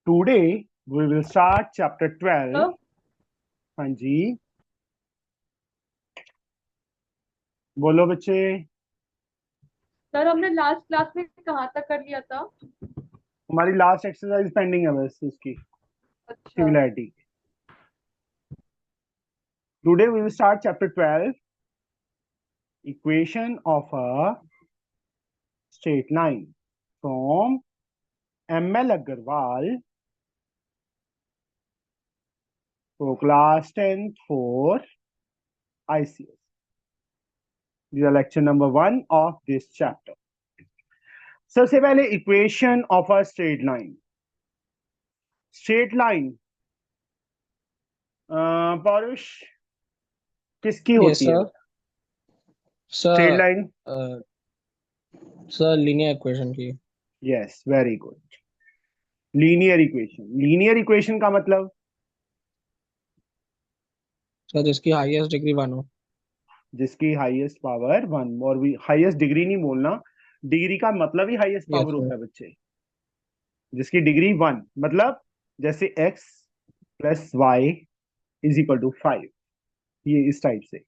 Today we will start chapter 12. तो हाँ जी, बोलो बच्चे। सर हमने लास्ट क्लास में कहाँ तक कर लिया था? हमारी लास्ट एक्सरसाइज पेंडिंग है बस उसकी, अच्छा। Similarity. Today we will start chapter 12, equation of a straight line from ML Agarwal for class 10th for ICS. This is lecture number 1 of this chapter. सबसे पहले equation of a straight line. Straight line Paurush किसकी yes होती है? Sir. Straight sir line. Sir linear equation की। Yes, very good. Linear equation. Linear equation का मतलब sir जिसकी highest degree 1 हो। जिसकी हाईएस्ट पावर 1, और भी हाईएस्ट डिग्री नहीं बोलना, डिग्री का मतलब ही हाईएस्ट यस पावर सर। होता है बच्चे। जिसकी डिग्री 1 मतलब जैसे x plus y is equal to 5, ये इस टाइप से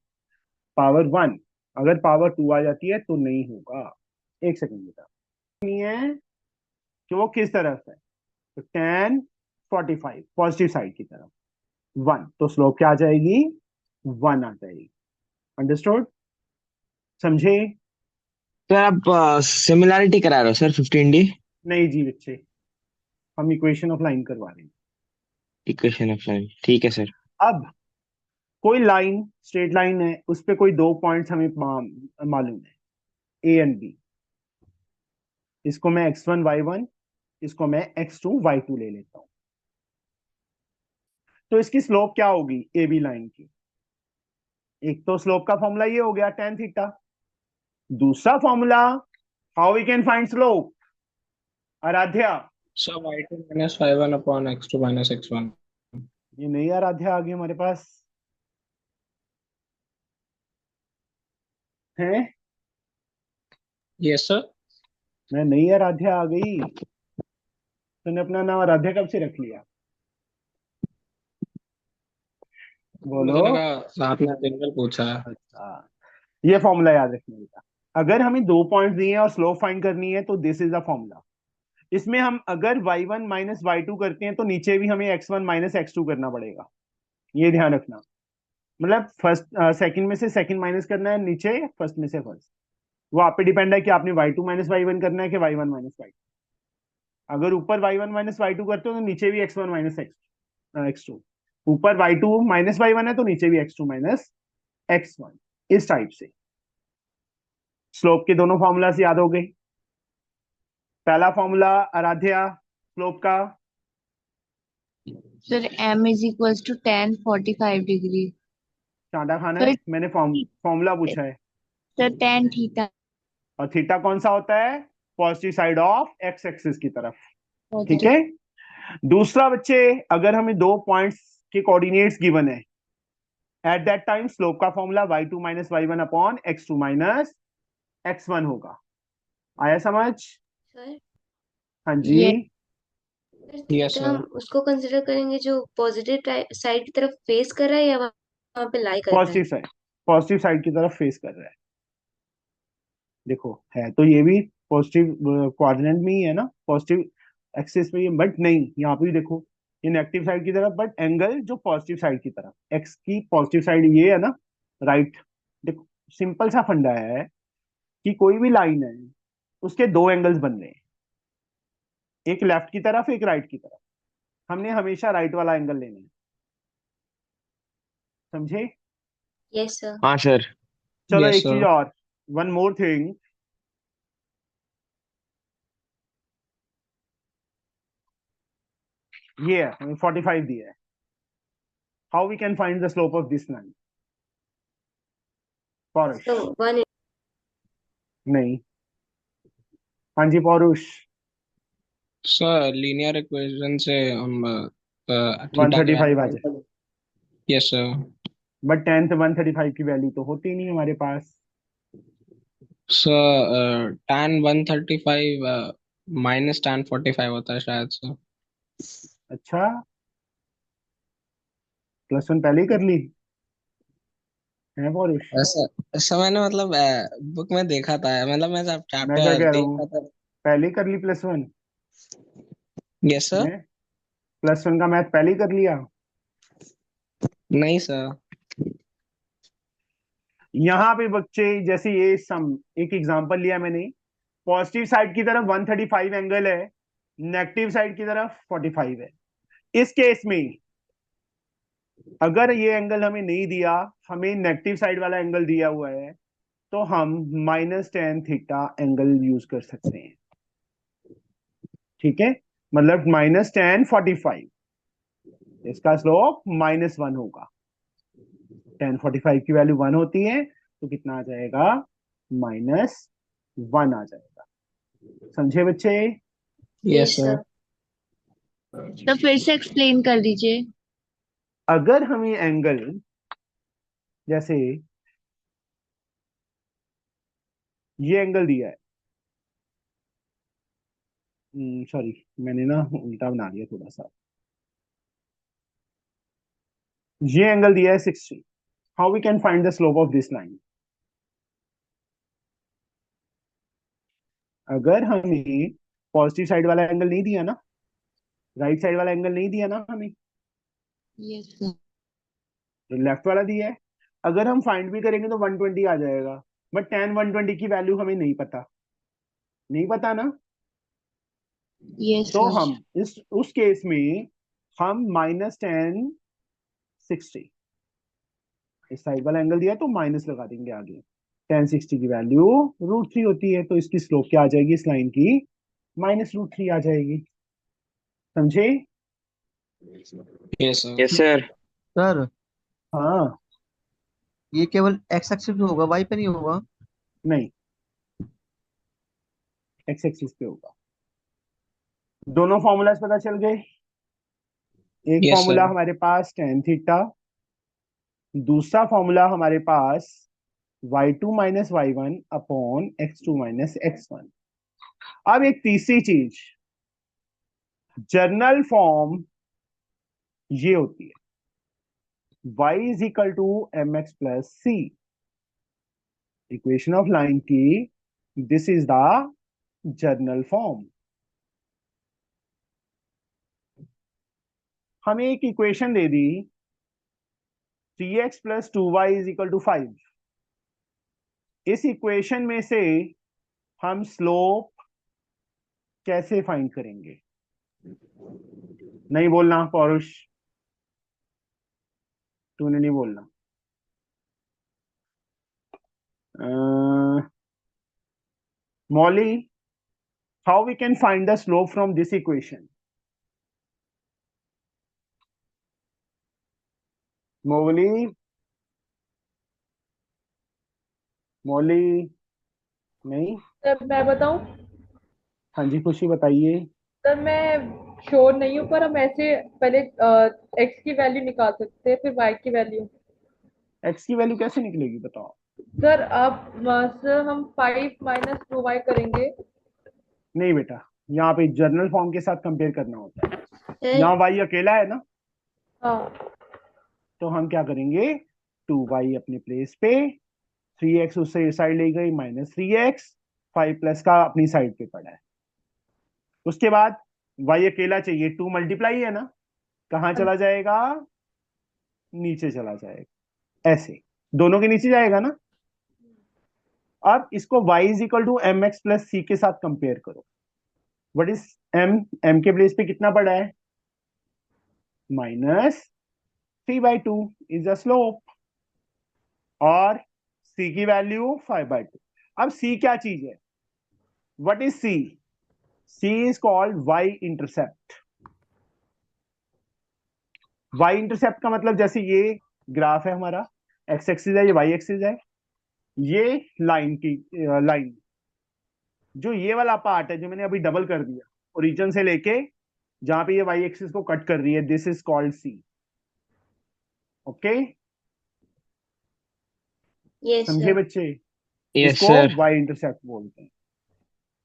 पावर 1। अगर पावर 2 आ जाती है तो नहीं होगा। एक सेकंड बेटा, नहीं है कि वो किस तरफ है, तो टेन 45 पॉजिटिव साइड की तरफ 1, तो स्लोप क्या आ जाएगी? 1 आ जाएगी। अंडरस्टूड? समझे? सर आप सिमिलैरिटी करा रहे हो सर 15D नहीं जी बच्चे, हम इक्वेशन ऑफ लाइन करवा रहे हैं। इक्वेशन ऑफ लाइन, ठीक है सर। अब कोई लाइन, स्ट्रेट लाइन है, उस पे कोई दो पॉइंट्स हमें मालूम है, ए एंड बी। इसको मैं x1 y1, इसको मैं x2 y2 ले लेता हूं। तो इसकी स्लोप क्या होगी ए बी लाइन की? एक तो स्लोप का फॉर्मूला ये हो गया tan थीटा। दूसरा formula, how we can find slope? Aaradhya, sir y2 minus y one upon x2 minus x1। ये नहीं आराध्या आ गई हमारे पास है। Yes sir. मैं नहीं आराध्या आ गई। तूने अपना नाम आराध्या कब से रख लिया? बोलो। मुझे लगा आपने दिन भर पूछा है। अच्छा, ये फॉर्मूला याद रखने बेटा। अगर हमें दो पॉइंट्स दिए हैं और स्लोप फाइंड करनी है तो दिस इज द फॉर्मूला। इसमें हम अगर y1 माइनस y2 करते हैं तो नीचे भी हमें x1 माइनस x2 करना पड़ेगा। ये ध्यान रखना। मतलब फर्स्ट सेकंड में से सेकंड माइनस करना है, नीचे फर्स्ट में से फर्स्ट। वो आप पे डिपेंड है कि आपने y2 माइनस y1 करना है कि y1 माइनस y2। अगर ऊपर y1 माइनस y2 करते हो तो नीचे भी x1 माइनस x2। ऊपर y2 माइनस y1 है तो नीचे भी x2 माइनस x1। इस टाइप से स्लोप के दोनों फॉर्मूलास याद हो गए। पहला फॉर्मूला आराध्या स्लोप का, sir m is equals to tan 45 degree. चांटा खाना सर है, मैंने फॉर्मूला पूछा है। सर tan थीटा और थीटा कौन सा होता है? Positive side of x axis की तरफ। ठीक पॉजिटिव। है। दूसरा बच्चे, अगर हमें दो पॉइंट्स के कोऑर्डिनेट्स गिवन है, एट दैट टाइम स्लोप का formula y2 minus y1 upon x2 minus x1 होगा। आया समझ? सर हाँ जी। ये सर यस थीटा हम सर। उसको कंसिडर करेंगे जो पॉजिटिव साइड की तरफ फेस कर रहा है या वहां पे लाई कर रहा पॉजिटिव है? साइड, पॉजिटिव साइड की तरफ फेस कर रहा है। देखो है तो ये भी पॉजिटिव कोऑर्डिनेट में ही है ना, पॉजिटिव एक्सिस में ही, बट नहीं यहाँ पे भी देखो, ये नेगेटिव साइड की तरफ, बट एंगल जो पॉजिटिव साइड की तरफ, एक्स की पॉजिटिव साइड ये है ना, राइट। देखो सिंपल सा फंडा है कि कोई भी लाइन है उसके दो एंगल्स बन रहे हैं, एक लेफ्ट की तरफ एक राइट की तरफ। हमने हमेशा राइट वाला एंगल लेना है। समझे? Yes sir. हाँ सर। चलो यस एक चीज सर। और, वन मोर थिंग। ये है 45 दिया है। How we can find the slope of this line? Paurush? So one नहीं। हाँ जी पौरुष। सर लीनियर इक्वेशन से हम थीटा की 135 वैल्यू आ फाइंड जाए, कर। Yes sir. बट 10th 135 की वैल्यू तो होती ही नहीं हमारे पास। सर tan 135 माइनस tan 45 होता है शायद सर। अच्छा, +1 पहले ही कर ली है पौरुष? ऐसा ऐसा मैंने मतलब बुक में देखा था, मतलब मैं जब मैं क्या चैप्टर कह रहा देख हूँ, रहा था। पहले ही कर ली +1 यस सर। है? +1 का मैथ पहले ही कर लिया? नहीं सर। यहाँ पे बच्चे जैसे ये सम, एक एग्जांपल लिया मैंने, पॉजिटिव साइड की तरफ 135 एंगल है, नेगेटिव साइड की तरफ 45 है। इस केस में अगर ये एंगल हमें नहीं दिया, हमें नेगेटिव साइड वाला एंगल दिया हुआ है, तो हम -tan θ एंगल यूज कर सकते हैं। ठीक है, मतलब -tan45, इसका स्लोप -1 होगा। tan45 की वैल्यू 1 होती है, तो कितना आ जाएगा? -1 आ जाएगा। समझे बच्चे? Yes yes sir. सर। तो फिर से एक्सप्लेन कर दीजिए। अगर हमें एंगल, जैसे ये एंगल दिया है, सॉरी मैंने ना उल्टा बना दिया थोड़ा सा, ये एंगल दिया है 60, how we can find the slope of this line? अगर हमें पॉजिटिव साइड वाला एंगल नहीं दिया ना, राइट साइड वाला एंगल नहीं दिया ना हमें, यस सर। तो लेफ्ट वाला दिया है, अगर हम फाइंड भी करेंगे तो 120 आ जाएगा, बट tan 120 की वैल्यू हमें नहीं पता, नहीं पता ना। यस तो सर। हम इस उस केस में हम -tan60, इस साइड वाला एंगल दिया तो माइनस लगा देंगे आगे। tan60 की वैल्यू √3 होती है, तो इसकी स्लोप क्या आ जाएगी इस लाइन की? -√3 आ जाएगी। समझे? Yes sir. Yes sir. Sir हाँ। ये केवल एक्स एक्सिस पे होगा, वाई पे नहीं होगा? नहीं, एक्स एक्सिस पे होगा। दोनों फॉर्मूलाज पता चल गए? एक यस फॉर्मूला सर। हमारे पास tan थीटा, दूसरा फॉर्मूला हमारे पास y2 - y1 upon x2 - x1। अब एक तीसरी चीज, जर्नल फॉर्म ये होती है y = mx + c, equation of line की this is the general form. हमें एक इक्वेशन दे दी 3x + 2y = 5। इस इक्वेशन में से हम स्लोप कैसे फाइंड करेंगे? नहीं बोलना पौरुष, तूने नहीं बोलना। मौली, how we can find the slope from this equation? मौली, मौली नहीं। सर मैं बताऊं? हाँ जी, खुशी बताइए। सर मैं श्योर नहीं हूँ, पर हम ऐसे पहले एक्स की वैल्यू निकाल सकते हैं, फिर वाई की वैल्यू। एक्स की वैल्यू कैसे निकलेगी बताओ? सर आप सर हम 5 - 2y करेंगे। नहीं बेटा, यहाँ पे जर्नल फॉर्म के साथ कंपेयर करना होता है। सर यहाँ वाई अकेला है ना, हाँ। तो हम क्या करेंगे, 2y अपने प्लेस पे, 3x उससे साइड ले गई -3x, 5 प्लस का अपनी साइड पे पड़ा है। उसके बाद y अकेला चाहिए, 2 मल्टीप्लाई है ना, कहाँ चला जाएगा? नीचे चला जाएगा, ऐसे दोनों के नीचे जाएगा ना। अब इसको y = mx + c के साथ कंपेयर करो। What is m? m के प्लेस पे कितना पड़ा है? -3/2 इज द स्लोप, और c की वैल्यू 5/2। अब c क्या चीज है? What is c? c is called y intercept. y intercept का मतलब, जैसे ये ग्राफ है हमारा, x एक्सिस है, ये y एक्सिस है, ये लाइन की लाइन, जो ये वाला पार्ट है जो मैंने अभी डबल कर दिया, ओरिजिन से लेके जहां पे ये वाई एक्सिस को कट कर रही है, this is called c. Okay, yes समझे सर। बच्चे? यस इसको सर। वाई इंटरसेप्ट बोलते हैं।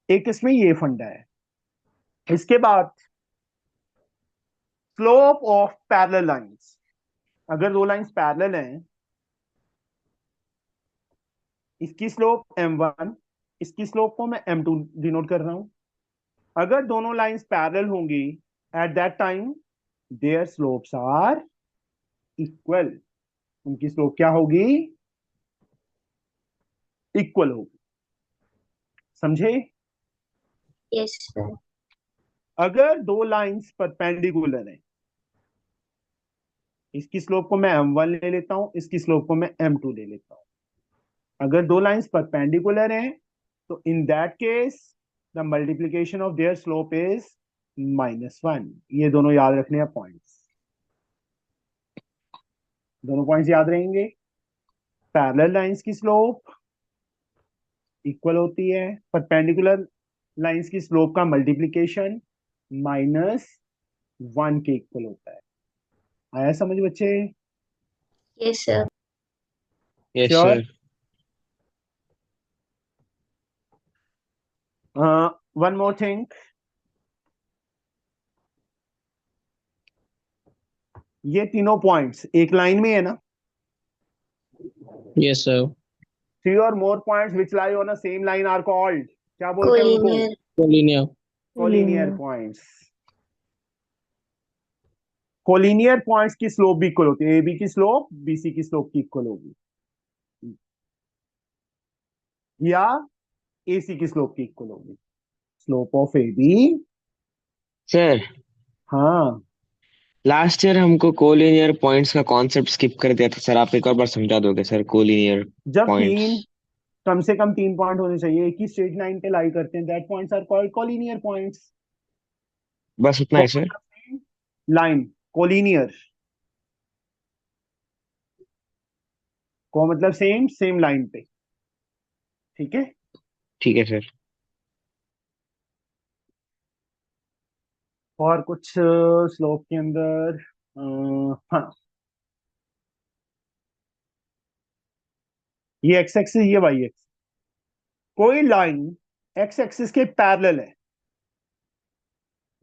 एक इसमें ये फंडा है। इसके बाद स्लोप ऑफ पैरेलल लाइंस, अगर दो लाइंस पैरेलल हैं, इसकी स्लोप m1, इसकी स्लोप को मैं m2 डिनोट कर रहा हूं। अगर दोनों लाइंस पैरेलल होंगी at that time their slopes are equal, उनकी स्लोप क्या होगी? इक्वल होगी। समझे? Yes sir. अगर दो लाइंस परपेंडिकुलर हैं, इसकी स्लोप को मैं m1 ले लेता हूं, इसकी स्लोप को मैं m2 ले लेता हूं। अगर दो लाइंस परपेंडिकुलर हैं तो in that case the multiplication of their slope is -1। ये दोनों याद रखने हैं पॉइंट्स, दोनों पॉइंट्स याद रहेंगे। पैरेलल लाइंस की स्लोप इक्वल होती है, परपेंडिकुलर लाइंस की स्लोप का मल्टीप्लीकेशन -1 के इक्वल होता है। आया समझ बच्चे? Yes sir. Yes sure? Sir. One more thing, ये तीनों पॉइंट्स एक लाइन में है ना? Yes, sir. थ्री और more points which lie on a same line are called, क्या बोलते हैं उनको? Collinear. Collinear. Collinear points. Collinear points की स्लोप भी इक्वल होती है, ए बी की स्लोप बीसी की स्लोप की इक्वल होगी, या एसी की स्लोप की इक्वल होगी। Slope of A B, sir हाँ, लास्ट ईयर हमको कोलिनियर पॉइंट्स का कॉन्सेप्ट स्किप कर दिया था सर, आप एक और बार समझा दोगे सर कोलिनियर जब पॉइंट्स? तीन, कम से कम तीन पॉइंट होने चाहिए, एक ही स्ट्रेट लाइन पे लाई करते हैं, that points are called collinear points. बस उतना है सर? लाइन कोलिनियर को मतलब सेम सेम लाइन पे, ठीक है? ठीक है सर। और कुछ स्लोप के अंदर हाँ, ये एक्स एक्सिस, ये वाई एक्सिस, कोई लाइन एक्स एक्सिस के पैरेलल है,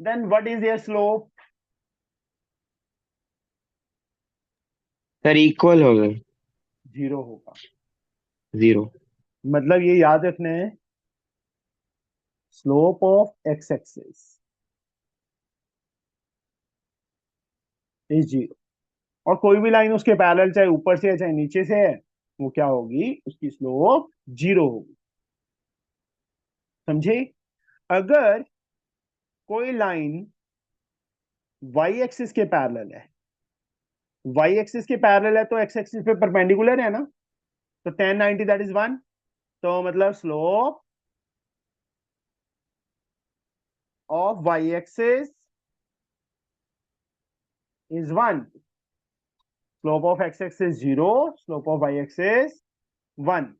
then what is their slope? Sir equal हो गए। जीरो होगा। जीरो। मतलब ये याद रखना है, slope of x axis is zero, और कोई भी लाइन उसके पैरेलल चाहे ऊपर से है चाहे नीचे से है, वो क्या होगी? उसकी स्लोप जीरो होगी। समझे? अगर कोई लाइन वाई एक्सिस के पैरेलल है, वाई एक्सिस के पैरेलल है तो एक्स एक्सिस पे परपेंडिकुलर है ना, तो 1090 दैट इज 1, तो मतलब slope of y axis is 1, slope of x axis zero, slope of y axis 1।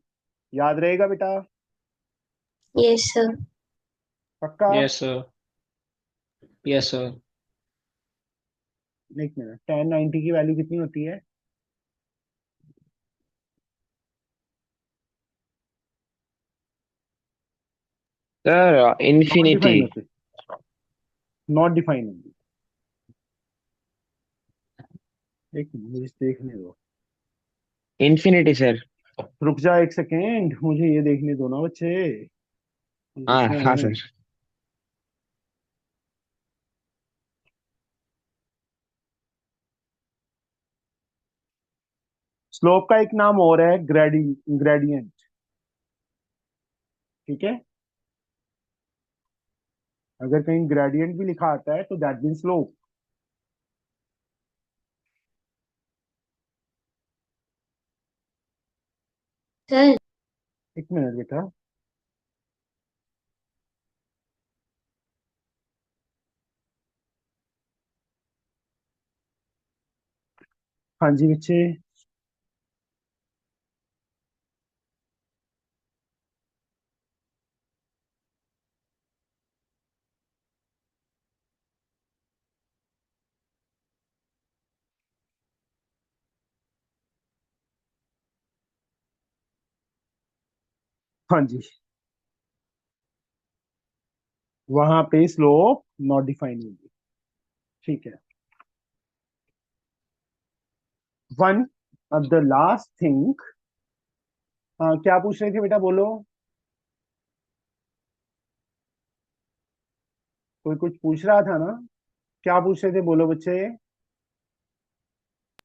याद रहेगा बेटा? Yes sir. पक्का? Yes, sir. Yes, sir. एक मिनट, 1090 की वैल्यू कितनी होती है? Sir not infinity. डिफाइन होती, नॉट डिफाइन होगी। एक मिनट मुझे देखने दो, इन्फिनिटी सर। रुक जा एक सेकेंड, मुझे ये देखने दो ना बच्चे, हाँ देखना हाँ है। सर। स्लोप का एक नाम और है ग्रेडियंट, ठीक है? अगर कहीं ग्रेडियंट भी लिखा आता है तो दैट मीन स्लोप। सर। एक मिनट बेटा, हाँ जी बच्चे, हाँ जी, वहां पे स्लोप नॉट डिफाइन होगी, ठीक है? वन। अब द लास्ट थिंग, क्या पूछ रहे थे बेटा, बोलो। कोई कुछ पूछ रहा था ना, क्या पूछ रहे थे, बोलो बच्चे।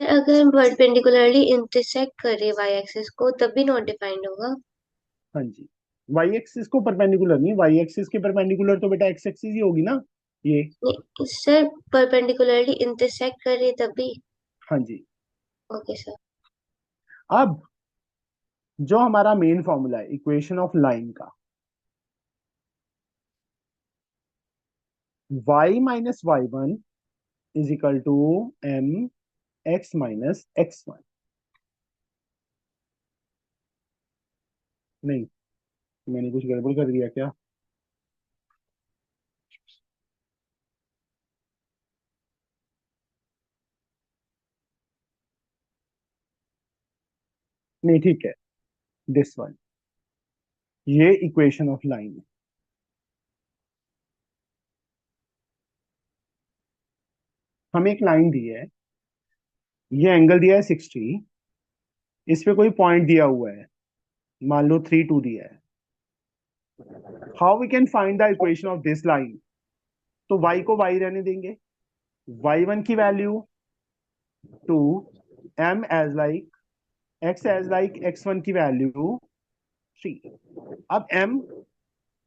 अगर परपेंडिकुलरली इंटरसेक्ट करे वाई एक्सिस को तब भी नॉट डिफाइंड होगा। हाँ जी, वाई एक्सिस को परपेंडिकुलर नहीं, वाई एक्सिस के परपेंडिकुलर तो बेटा एक्स एक्सिस ही होगी ना ये। नहीं सर, परपेंडिकुलरली इंटरसेक्ट करे तब भी। हाँ जी। Okay sir. अब जो हमारा मेन फॉर्मूला है इक्वेशन ऑफ लाइन का, y minus y one is equal to m x minus x one. नहीं, मैंने कुछ गड़बड़ कर दिया क्या? नहीं, ठीक है, दिस वन, ये इक्वेशन ऑफ लाइन है। हमें एक लाइन दी है, ये एंगल दिया है 60, इस पे कोई पॉइंट दिया हुआ है, मान लो 3 2 दिया है। How we can find the equation of this line? तो y को y रहने देंगे, y1 की value 2, m as like x as like x1 की वैल्यू 3। अब m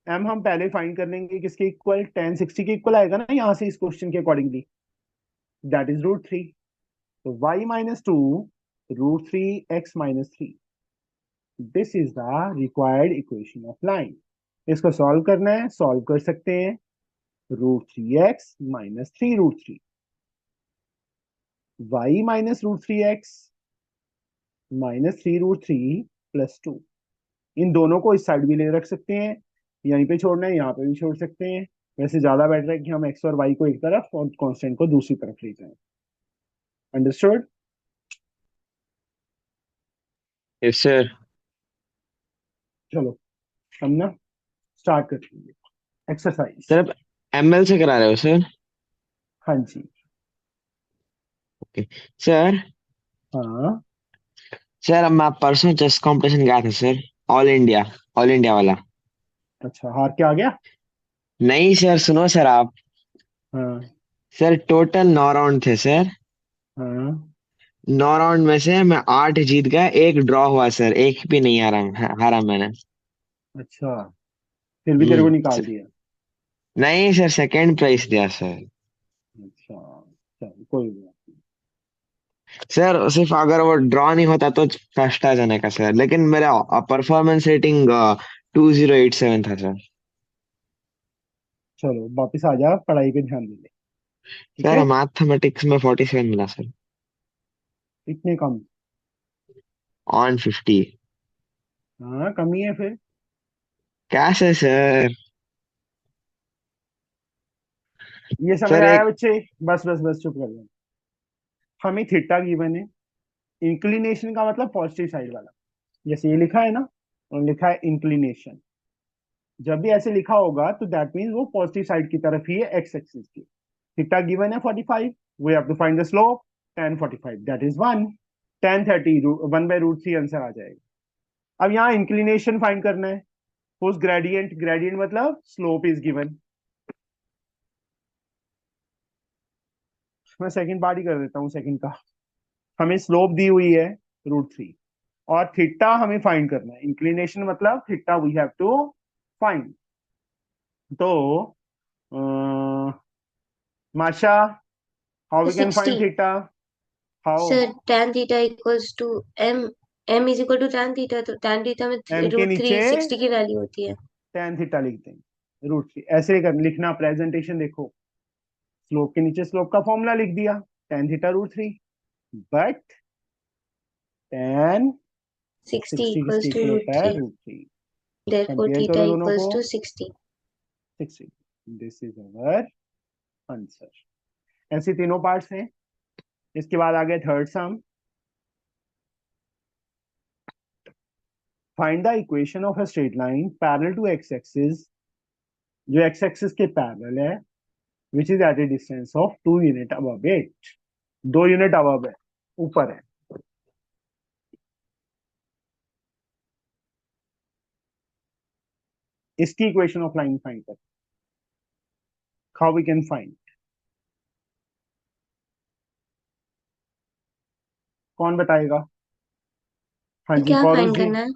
हम पहले फाइंड कर लेंगे, किसके इक्वल, tan 60 के इक्वल आएगा ना यहाँ से इस क्वेश्चन के अकॉर्डिंगली, दैट इज √3। तो y minus two √3x-3, this is the required equation of line. इसको सॉल्व करना है, सॉल्व कर सकते हैं, √3x-3 y minus √3x-3 plus 2, इन दोनों को इस साइड भी ले रख सकते हैं, यहीं पे छोड़ना है, यहाँ पे भी छोड़ सकते हैं। वैसे ज्यादा बेटर है कि हम x और y को एक तरफ और कांस्टेंट को दूसरी तरफ ले जाएं। अंडरस्टूड? Yes sir. चलो हम ना स्टार्ट कर लेंगे एक्सरसाइज। सर आप एमएल से करा रहे हो सर? हाँ जी। Okay sir. हाँ, सर मैं परसों चेस कंपटीशन गया था सर, ऑल इंडिया वाला। अच्छा, हार के आ गया? नहीं सर, सुनो सर आप। हाँ सर टोटल 9 राउंड थे सर। हाँ। 9 राउंड में से मैं 8 जीत गया, एक ड्रॉ हुआ सर, एक भी नहीं हारा मैंने। अच्छा, फिर भी तेरे को निकाल सर, दिया? नहीं सर, सेकंड प्राइज दिया सर। अच्छा, चल कोई बात नहीं। सर सिर्फ अगर वो ड्रॉ नहीं होता तो फर्स्ट आ जाने का सर, लेकिन मेरा परफॉर्मेंस रेटिंग 2087 था सर। चलो वापिस आ जा, पढ़ाई पे ध्यान दे ले, ठीक सर है? मैथमेटिक्स में 47 मिला सर, इतने कम? ऑन 50। हाँ, कमी है फिर। कैसे सर? ये समझ सर आया एक बच्चे? बस बस बस, चुप कर जाओ। हमें थीटा गिवन है, इंक्लिनेशन का मतलब पॉजिटिव साइड वाला, जैसे ये लिखा है ना, और लिखा है इंक्लिनेशन। जब भी ऐसे लिखा होगा तो दैट मीन्स वो पॉजिटिव साइड की तरफ ही है, एक्स एक्सिस की। थीटा गिवन है 45, we have to find the slope, tan 45 that is 1, tan 30 1/√3 answer आ जाएगा। अब यहाँ इंक्लिनेशन फाइंड करना है, उस ग्रेडियंट, ग्रेडियंट मतलब स्लोप इज गिवन। मैं सेकंड पार्ट ही कर देता हूँ, सेकंड का। हमें स्लोप दी हुई है √3, और थीटा हमें फाइंड करना है, इंक्लिनेशन मतलब theta we have to find. तो माशा, how we can 60 find theta? How? Sir, tan theta equals to m, m is equal to tan theta, तो tan थीटा में एम के रूट थ्री नीचे 60 की वैल्यू होती है। tan थीटा लिख देंगे, √3 ऐसे कर लिखना, प्रेजेंटेशन देखो, स्लोप के नीचे स्लोप का फॉर्मूला लिख दिया, tan theta √3, but tan 60 60 equals किसके टू इक्वल रूट होता है? थ्री √3। देयरफॉर कंपेयर थीटा करो दोनों इक्वल्स को, to 60। 60, this is our answer. ऐसे तीनों पार्ट्स हैं। इसके बाद आ गया third sum, find the equation of a straight line parallel to X axis, जो एक्स एक्सिस के पैरेलल है, which is at a distance of 2 unit above it, 2 unit above है, ऊपर है। इसकी इक्वेशन ऑफ लाइन फाइंड कर, how we can find, कौन बताएगा? हाँ तो जी क्या पौरुष फाइंड जी, करना है?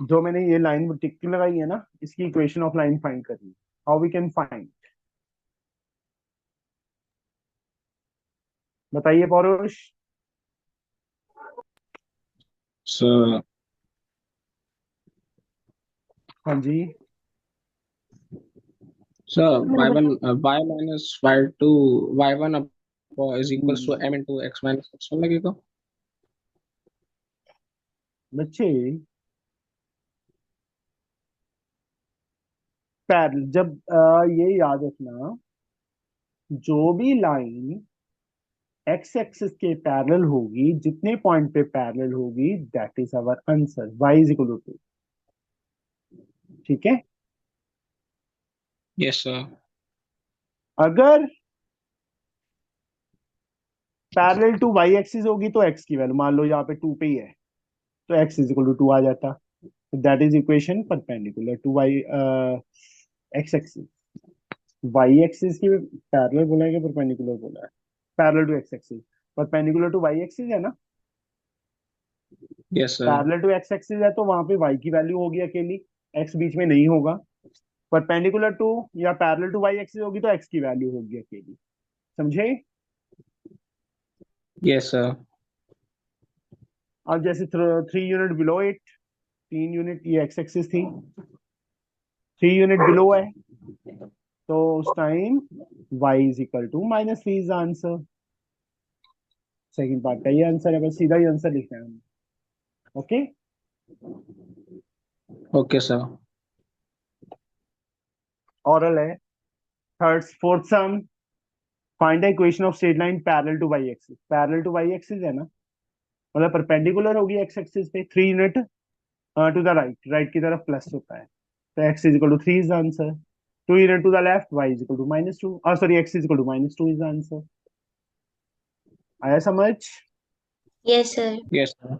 जो मैंने ये लाइन टिक लगाई है ना, इसकी इक्वेशन ऑफ लाइन फाइंड करनी, हाउ वी कैन फाइंड, बताइए पौरुष। So, हाँ जी, so मैं y1 बताऊं? y minus y2 y1 is equals to m into x minus x1 लगेगा। बच्चे पैरेलल, जब ये याद रखना, जो भी लाइन एक्स एक्सिस के पैरेलल होगी, जितने पॉइंट पे पैरेलल होगी, that is our answer, Y is equal to 2। ठीक है, Yes sir। अगर पैरेलल टू वाई एक्सिस होगी तो एक्स की वैल्यू, मान लो यहाँ पे 2 पे ही है, तो एक्स इज इक्वल टू 2 आ जाता। That is equation perpendicular to Y X axis. Y axis की पैरेलल बोला है कि परपेंडिकुलर बोला है? Parallel to X axis, perpendicular to Y axis है ना। Yes sir। Parallel to X axis है तो वहां पे वाई की वैल्यू होगी अकेली, एक्स बीच में नहीं होगा। परपेंडिकुलर टू या पैरेलल टू वाई एक्सिस होगी तो एक्स की वैल्यू होगी अकेली, समझे? Yes sir। अब जैसे 3 यूनिट बिलो इट, 3 यूनिट, ये एक्स एक्सिस थी, 3 यूनिट बिलो है, तो उस time Y is equal to -3 is answer. Second part का ये आंसर है, बस सीधा ही आंसर लिखना है हमें। Okay, Okay sir। ऑरल है। Third fourth sum, find the equation of straight line parallel to Y axis. Parallel to Y axis है ना, मतलब परपेंडिकुलर होगी एक्स एक्सिस पे, 3 unit to the right, right की तरफ प्लस होता है, तो X is equal to 3 is answer. 2 unit to the left, Y is equal to -2, और sorry X is equal to -2 is answer. आया समझ? Yes sir. Yes sir।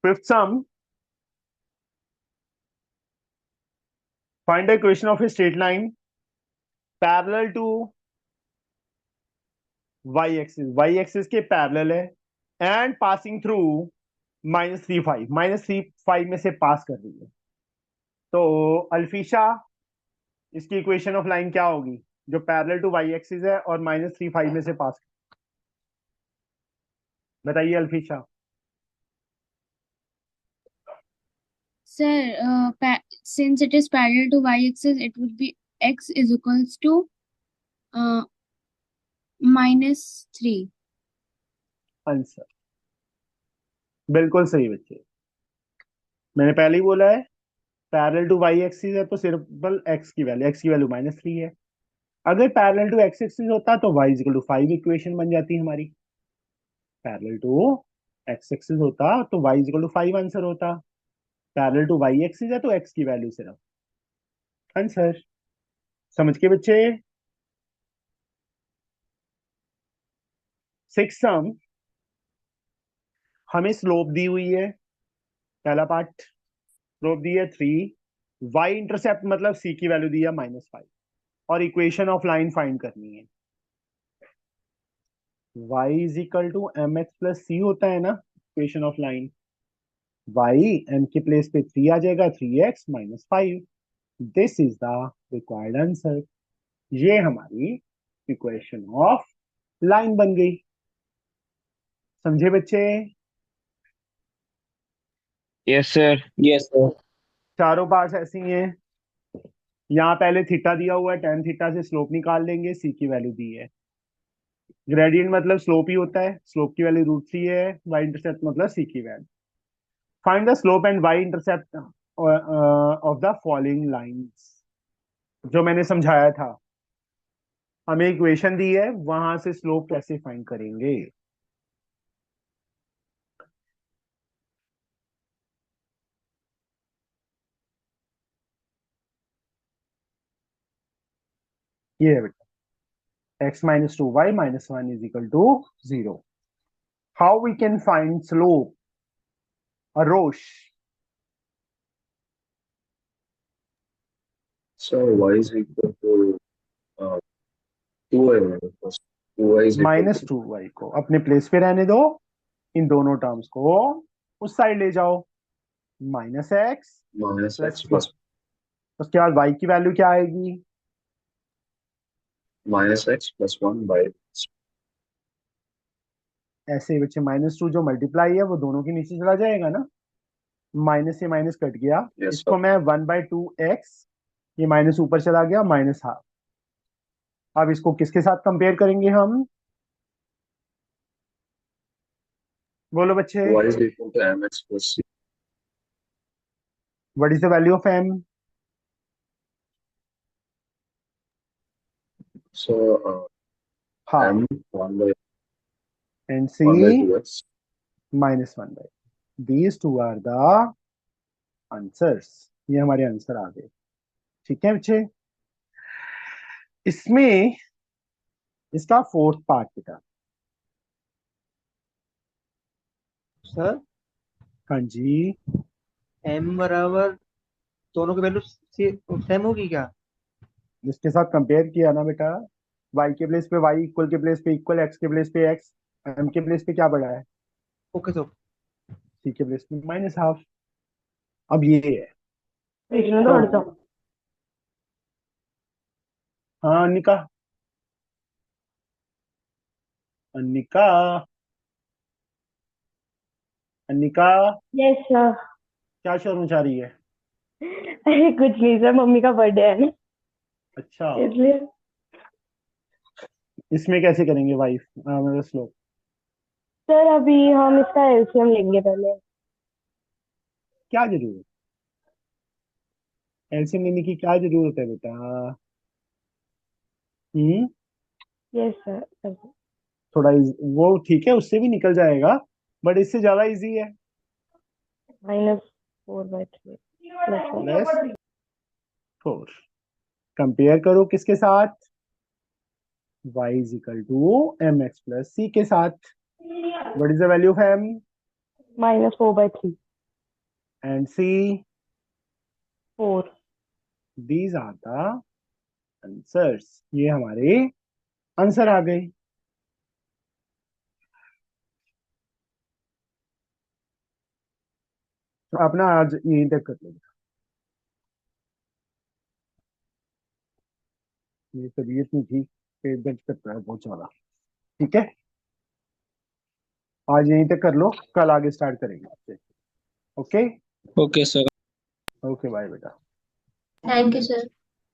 Fifth sum, find the equation of a straight line parallel to Y axis, Y axis के parallel है, and passing through -3 5, -3 5 में से पास कर रही है, तो अल्फीशा इसकी इक्वेशन ऑफ लाइन क्या होगी, जो पैरेलल टू वाई एक्सिस है और -3 5 में से पास, बताइए अल्फीशा। Sir, since it is parallel to y-axis, it would be x is equals to uh, -3. Answer बिल्कुल सही बच्चे, मैंने पहले ही बोला है, पैरेलल टू वाई एक्सिस है तो सिर्फ एक्स की वैल्यू -3 है। अगर पैरेलल टू एक्स एक्सिस होता तो वाई इक्वल टू 5 इक्वेशन बन जाती हमारी। पैरेलल टू एक्स एक्सिस होता तो वाई इक्वल टू 5 आंसर होता। पैरेलल टू वाई एक्सिस है तो एक्स की वैल्यू सिर्फ आंसर। समझ के बच्चे? सिक्स सम, हमें स्लोप दी हुई है, पहला पार्ट, स्लोप दी है 3, वाई इंटरसेप्ट मतलब सी की वैल्यू दी है -5, और इक्वेशन ऑफ लाइन फाइंड करनी है। y is equal to m x plus c होता है ना equation of line, y m के प्लेस पे 3 आ जाएगा, 3x -5, this is the required answer. ये हमारी इक्वेशन ऑफ लाइन बन गई, समझे बच्चे? Yes sir. Yes sir। चारों पार्ट्स ऐसी हैं, यहाँ पहले थीटा दिया हुआ है, tan थीटा से स्लोप निकाल लेंगे, सी की वैल्यू दी है। ग्रेडियंट मतलब स्लोप ही होता है, स्लोप की वैल्यू √3 है, वाई इंटरसेप्ट मतलब सी की value. Find the slope and Y intercept of the following lines, जो मैंने समझाया था, हमें इक्वेशन दी है, वहां से स्लोप कैसे फाइंड करेंगे। ये है बेटा x minus 2y minus 1 is equal to 0. How we can find slope? Arosh. So y is equal to 2y minus 2y is equal minus to 2y को अपने प्लेस पे रहने दो, इन दोनों टर्म्स को उस साइड ले जाओ, minus x minus plus x plus उसके बाद y की वैल्यू क्या आएगी? minus x plus 1 by ऐसे ही बच्चे -2 जो मल्टीप्लाई है वो दोनों के नीचे चला जाएगा ना, माइनस से माइनस कट गया, Yes, इसको मैं 1/2x, ये माइनस ऊपर चला गया, -1/2। अब इसको किसके साथ कंपेयर करेंगे हम? बोलो बच्चे, y is equal to mx plus c. What is the value of m? So हाँ, m 1 by and 1 by c 2x. -1/, these two are the answers. ये हमारे आंसर आ गए। ठीक है बच्चे, इसमें इसका फोर्थ पार्ट बेटा। सर हाँ जी, m बराबर दोनों की वैल्यू सेम होगी क्या? जिसके साथ कंपेयर किया ना बेटा, y के प्लेस पे y, इक्वल के प्लेस पे इक्वल, x के प्लेस पे x, m के प्लेस पे क्या बढ़ा है? Okay sir. c के प्लेस पे -1/2। अब ये है, इसमें तो हट जाओ। हाँ अनिका, अनिका, अनिका, यस सर। क्या शोर मचा रही है? अरे कुछ नहीं सर, मम्मी का बर्थडे है ना, अच्छा, इसलिए। इसमें कैसे करेंगे वाइफ, मतलब स्लोप? सर अभी हम इसका एलसीएम लेंगे पहले। क्या जरूरत, एलसीएम लेने की क्या जरूरत है बेटा? हम्म, यस सर। थोड़ा वो ठीक है, उससे भी निकल जाएगा, बट इससे ज्यादा इजी है। -4/3 प्लस 4, कंपेयर करो किसके साथ? y is equal to mx plus c के साथ। What is the value of m -4/3 and c? 4। These are the answers. ये हमारे आंसर आ गए। तो अपना आज यहीं तक कर लो, मेरी तबीयत नहीं ठीक, पेट दर्द करता है बहुत ज्यादा। ठीक है, आज यहीं तक कर लो, कल आगे स्टार्ट करेंगे। Okay, okay sir. Okay bye बेटा। Thank you sir.